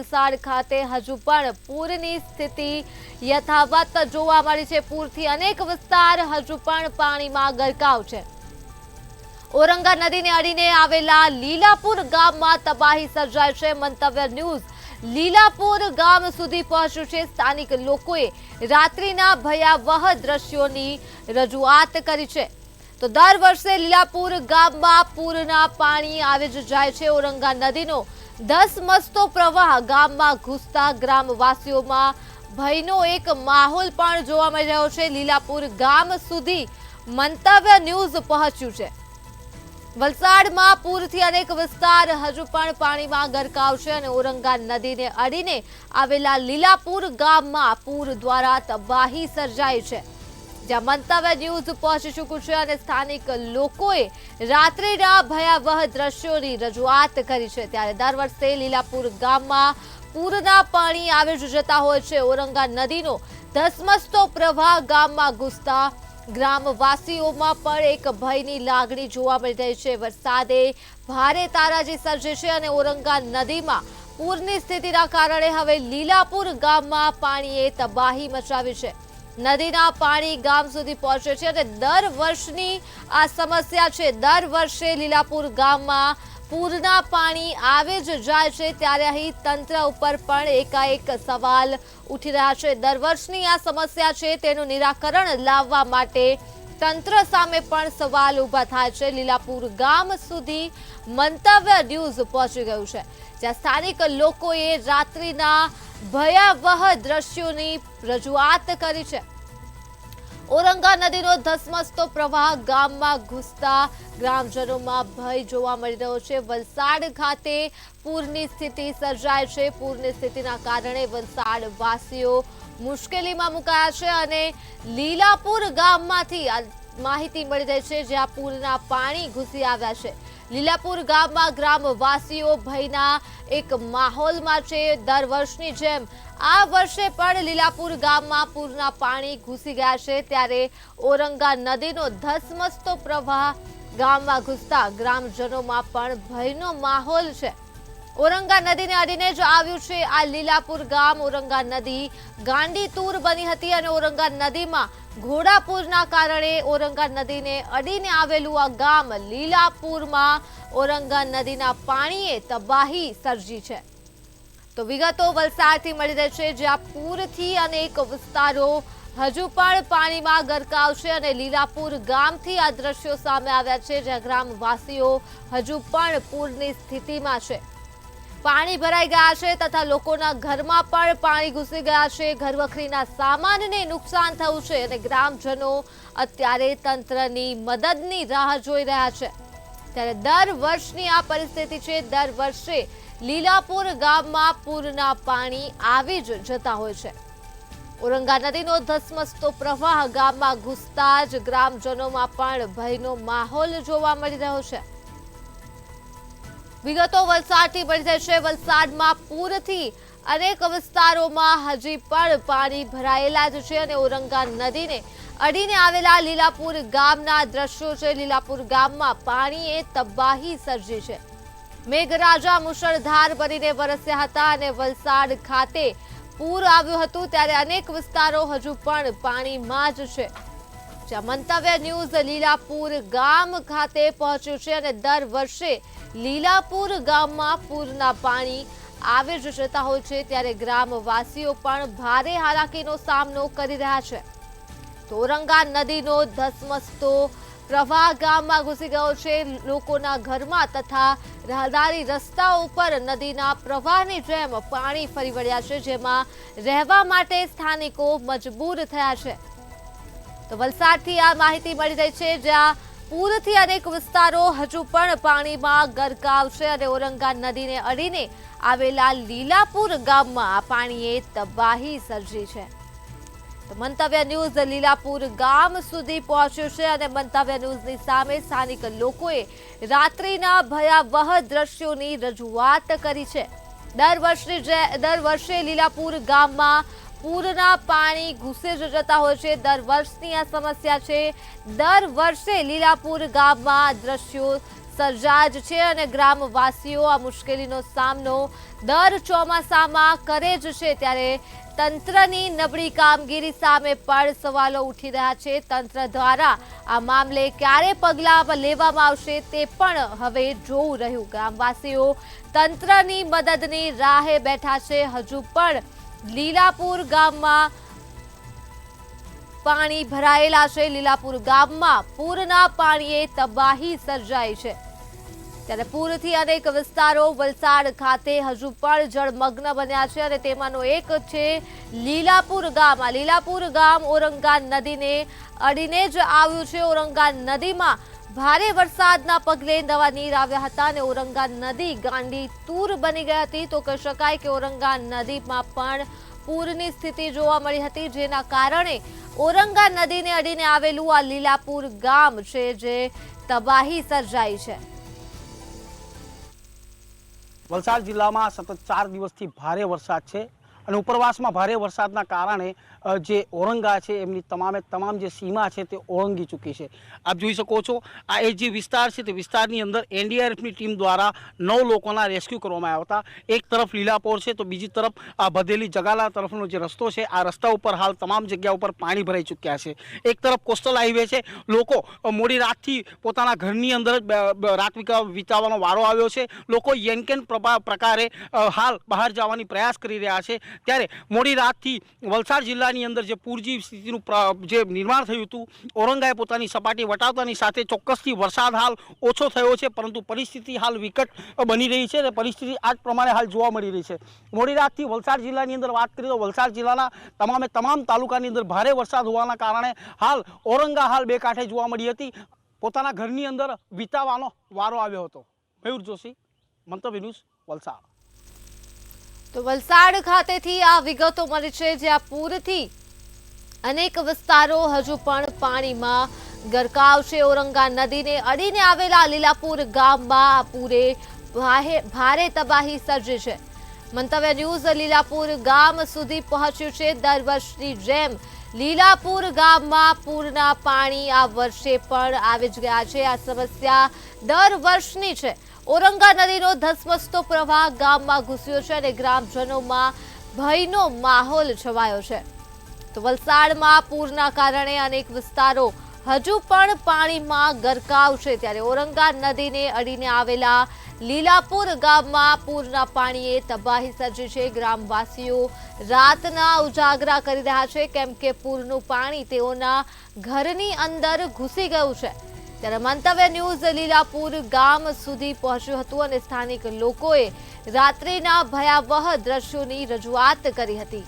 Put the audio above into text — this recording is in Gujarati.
વલસાડ ખાતે હજુ પણ પૂરની સ્થિતિ યથાવત જોવા મળી છે। પૂરથી અનેક વિસ્તાર હજુ પણ પાણીમાં ગરકાવ છે। ઓરંગા નદીને અડીને આવેલા લીલાપુર ગામમાં તબાહી સર્જાઈ છે। મંતવ્ય ન્યૂઝ લીલાપુર ગામ સુધી પહોંચ્યું છે। સ્થાનિક લોકોએ રાત્રિના ભયાવહ દ્રશ્યોની રજૂઆત કરી છે। તો દર વર્ષે લીલાપુર ગામમાં પૂરના પાણી આવી જ જાય છે। ઓરંગા નદીનો ધસમસતો પ્રવાહ ગામમાં ઘૂસતા ગ્રામવાસીઓમાં ભયનો એક માહોલ પણ જોવા મળી રહ્યો છે। લીલાપુર ગામ સુધી મંતવ્ય ન્યૂઝ પહોંચ્યું છે। વલસાડમાં પૂરથી અનેક વિસ્તાર હજુ પણ પાણીમાં ગરકાવ છે અને ઓરંગા નદીને અડીને આવેલા લીલાપુર ગામમાં પૂર દ્વારા તબાહી સર્જાઈ છે। જ્યાં મંતવ્ય ન્યૂઝ પહોંચી ચૂક્યું છે અને સ્થાનિક લોકોએ રાત્રિના ભયાવહ દ્રશ્યોની રજૂઆત કરી છે। ત્યારે દર વર્ષે લીલાપુર ગામમાં પૂરના પાણી આવી જતા હોય છે। ઓરંગા નદીનો ધસમસતો પ્રવાહ ગામમાં ઘૂસતા ગ્રામવાસીઓમાં પણ એક ભયની લાગણી જોવા મળી રહી છે। વરસાદે ભારે તારાજી સર્જી છે અને ઓરંગા નદીમાં પૂરની સ્થિતિના કારણે હવે લીલાપુર ગામમાં પાણીએ તબાહી મચાવી છે। નદીના પાણી ગામ સુધી પહોંચે છે અને દર વર્ષની આ સમસ્યા છે। દર વર્ષે લીલાપુર ગામમાં પૂરના પાણી આવે જ જાય છે। ત્યારે અહીં તંત્ર ઉપર પણ એકાએક સવાલ ઉઠી રહ્યા છે। દર વર્ષની આ સમસ્યા છે તેનું નિરાકરણ લાવવા માટે તંત્ર સામે પણ સવાલ ઊભા થાય છે। લીલાપુર ગામ સુધી મંતવ્ય ન્યૂઝ પહોંચી ગયું છે, જ્યાં સ્થાનિક લોકોએ રાત્રિના ભયાવહ દ્રશ્યોની રજૂઆત કરી છે। ઓરંગા નદીનો ધસમસતો પ્રવાહ ગામમાં ઘૂસતા ગ્રામજનોમાં ભય જોવા મળી રહ્યો છે। વલસાડ ખાતે પૂરની સ્થિતિ સર્જાય છે। પૂરની સ્થિતિના કારણે વલસાડ વાસીઓ મુશ્કેલીમાં મુકાયા છે અને લીલાપુર ગામમાંથી માહિતી મળી રહી છે જ્યાં પૂરના પાણી ઘૂસી આવ્યા છે। લીલાપુર ગામમાં ગ્રામવાસીઓ ભયના એક માહોલમાં છે। દર વર્ષની જેમ આ વર્ષે પણ લીલાપુર ગામમાં પૂરના પાણી ઘૂસી ગયા છે। ત્યારે ઓરંગા નદીનો ધસમસતો પ્રવાહ ગામમાં ઘૂસતા ગ્રામજનોમાં પણ ભયનો માહોલ છે। ઓરંગા નદીને અડીને જ આવ્યું છે આ લીલાપુર ગામ। ઓરંગા નદી ગાંડીતુર બની હતી અને ઓરંગા નદીમાં ઘોડાપૂરના કારણે ઓરંગા નદીને અડીને આવેલું આ ગામ લીલાપુરમાં ઓરંગા નદીના પાણીએ તબાહી સર્જી છે। તો વિગતો વલસાડથી મળી રહી છે, જ્યાં પૂરથી અનેક વિસ્તારો હજુ પણ પાણીમાં ગરકાવ છે અને લીલાપુર ગામથી આ દ્રશ્યો સામે આવ્યા છે, જ્યાં ગ્રામવાસીઓ હજુ પણ પૂરની સ્થિતિમાં છે। પાણી ભરાઈ ગયા છે તથા લોકોના ઘરમાં પણ પાણી ઘૂસી ગયા છે। ઘરવખરીના સામાનને નુકસાન થયું છે અને ગ્રામજનો અત્યારે તંત્રની મદદની રાહ જોઈ રહ્યા છે। ત્યારે દર વર્ષની આ પરિસ્થિતિ છે। દર વર્ષે લીલાપુર ગામમાં પૂરના પાણી આવી જ જતા હોય છે। ઓરંગા નદીનો ધસમસતો પ્રવાહ ગામમાં ઘૂસતા જ ગ્રામજનોમાં પણ ભયનો માહોલ જોવા મળી રહ્યો છે। વિગતો વલસાડથી મળી રહી છે। વલસાડમાં પૂરથી અનેક વિસ્તારોમાં હજી પણ પાણી ભરાયેલા જ છે અને ઓરંગા નદીને અડીને આવેલા લીલાપુર ગામના દ્રશ્યો છે। લીલાપુર ગામમાં પાણીએ તબાહી સર્જી છે। મેઘરાજા મુશળધાર બનીને વરસ્યા હતા અને વલસાડ ખાતે પૂર આવ્યું હતું, ત્યારે અનેક વિસ્તારો હજુ પણ પાણીમાં જ છે। જ્યાં મંતવ્ય ન્યૂઝ લીલાપુર ગામ ખાતે પહોંચ્યું છે અને દર વર્ષે લીલાપુર ગામમાં પૂરના પાણી આવી જ જતા હોય છે। ત્યારે ગ્રામવાસીઓ પણ ભારે હાલાકીનો સામનો કરી રહ્યા છે। તો ઓરંગા નદીનો ધસમસતો પ્રવાહ ગામમાં ઘૂસી ગયો છે। લોકોના ઘરમાં તથા રાહદારી રસ્તાઓ ઉપર નદીના પ્રવાહની જેમ પાણી ફરી વળ્યા છે, જેમાં રહેવા માટે સ્થાનિકો મજબૂર થયા છે। તો વલસાડથી આ માહિતી મળી રહી છે, જ્યાં પૂરથી અનેક વિસ્તારો હજુ પણ પાણીમાં ગરકાવ છે અને ઓરંગા નદીને અડીને આવેલા લીલાપુર ગામમાં આ પાણીએ તબાહી સર્જી છે। તો મંતવ્ય ન્યૂઝ લીલાપુર ગામ સુધી પહોંચ્યું છે અને મંતવ્ય ન્યૂઝની સામે સ્થાનિક લોકોએ રાત્રિના ભયાવહ દ્રશ્યોની રજૂઆત કરી છે। દર વર્ષે લીલાપુર ગામમાં પૂરના પાણી ઘૂસી જતા હોય છે। દર વર્ષની આ સમસ્યા છે। દર વર્ષે લીલાપુર ગામમાં દ્રશ્યો સર્જાય છે અને ગ્રામવાસીઓ આ મુશ્કેલીનો સામનો દર ચોમાસામાં કરે જ છે, ત્યારે તંત્રની નબળી કામગીરી સામે પણ સવાલો ઉઠી રહ્યા છે। તંત્ર દ્વારા આ મામલે ક્યારે પગલાં લેવામાં આવશે તે પણ હવે જોવું રહ્યું। ગ્રામવાસીઓ તંત્રની મદદની રાહે બેઠા છે। હજુ પણ લીલાપુર ગામમાં પાણી ભરાયેલા છે। લીલાપુર ગામમાં પૂરના પાણીએ તબાહી સર્જાઈ છે, ત્યારે પૂરથી અનેક વિસ્તારો વલસાડ ખાતે હજુ પણ જળમગ્ન બન્યા છે અને તેમાંનો એક છે લીલાપુર ગામ। આ લીલાપુર ગામ ઔરંગા નદીને અડીને જ આવ્યું છે। ઔરંગા નદીમાં ભારે વરસાદના પગલે નવા નીર આવ્યા હતા અને ઔરંગા નદી ગાંડી તૂર બની ગઈ હતી। તો કહી શકાય કે ઔરંગા નદીમાં પણ પૂરની સ્થિતિ જોવા મળી હતી, જેના કારણે ઔરંગા નદીને અડીને આવેલું આ લીલાપુર ગામ છે જે તબાહી સર્જાઈ છે। વલસાડ જિલ્લામાં સતત 4 દિવસથી ભારે વરસાદ છે અને ઉપરવાસમાં ભારે વરસાદના કારણે જે ઔરંગા છે એમની તમામ જે સીમા છે તે ઓળંગી ચૂકી છે। આપ જોઈ શકો છો આ એ જે વિસ્તાર છે તે વિસ્તારની અંદર એનડીઆરએફની ટીમ દ્વારા 9 લોકોના રેસ્ક્યુ કરવામાં આવ્યા હતા। એક તરફ લીલાપોર છે તો બીજી તરફ આ ભદેલી જગાલા તરફનો જે રસ્તો છે આ રસ્તા ઉપર હાલ તમામ જગ્યા ઉપર પાણી ભરાઈ ચૂક્યા છે। એક તરફ કોસ્ટલ હાઈવે છે, લોકો મોડી રાતથી પોતાના ઘરની અંદર રાત વિતાવવાનો વારો આવ્યો છે। લોકો યેનકેન પ્રકારે હાલ બહાર જવાની પ્રયાસ કરી રહ્યા છે, ત્યારે મોડી રાતથી વલસાડ જિલ્લાની અંદર જે પૂરજી સ્થિતિનું જે નિર્માણ થયું હતું, ઔરંગાએ પોતાની સપાટી વટાવતાની સાથે ચોક્કસથી વરસાદ હાલ ઓછો થયો છે, પરંતુ પરિસ્થિતિ હાલ વિકટ બની રહી છે અને પરિસ્થિતિ આ જ પ્રમાણે હાલ જોવા મળી રહી છે। મોડી રાતથી વલસાડ જિલ્લાની અંદર વાત કરીએ તો વલસાડ જિલ્લાના તમામ તાલુકાની અંદર ભારે વરસાદ હોવાના કારણે હાલ ઔરંગા હાલ બે કાંઠે જોવા મળી હતી। પોતાના ઘરની અંદર વિતાવાનો વારો આવ્યો હતો। મયુર જોશી, મંતવ્ય ન્યૂઝ, વલસાડ। તો વલસાડ ખાતેથી આ વિગતો મળી છે, જ્યાં પૂરથી અનેક વિસ્તારો હજુ પણ પાણીમાં ગરકાવ છે। ઔરંગા નદીને અડીને આવેલા લીલાપુર ગામમાં આ પૂરે ભારે તબાહી સર્જી છે। મંતવ્ય ન્યૂઝ લીલાપુર ગામ સુધી પહોંચ્યું છે। દર વર્ષની જેમ લીલાપુર ગામમાં પૂરના પાણી આ વર્ષે પણ આવી જ ગયા છે। આ સમસ્યા દર વર્ષની છે। ઔરંગા નદીનો ધસમસતો પ્રવાહ ગામમાં ઘૂસ્યો છે અને ગ્રામજનોમાં ભયનો માહોલ છવાયો છે। તો વલસાડમાં પૂરના કારણે અનેક વિસ્તારો હજુ પણ પાણીમાં ગરકાવ છે, ત્યારે ઔરંગા નદીને અડીને આવેલા લીલાપુર ગામમાં પૂરના પાણીએ તબાહી સર્જી છે। ગ્રામવાસીઓ રાતના ઉજાગરા કરી રહ્યા છે, કેમ કે પૂરનું પાણી તેઓના ઘરની અંદર ઘૂસી ગયું છે। ત્યારે મંતવ્ય ન્યૂઝ લીલાપુર ગામ સુધી પહોંચ્યું હતું અને સ્થાનિક લોકોએ રાત્રિના ભયાવહ દ્રશ્યોની રજૂઆત કરી હતી।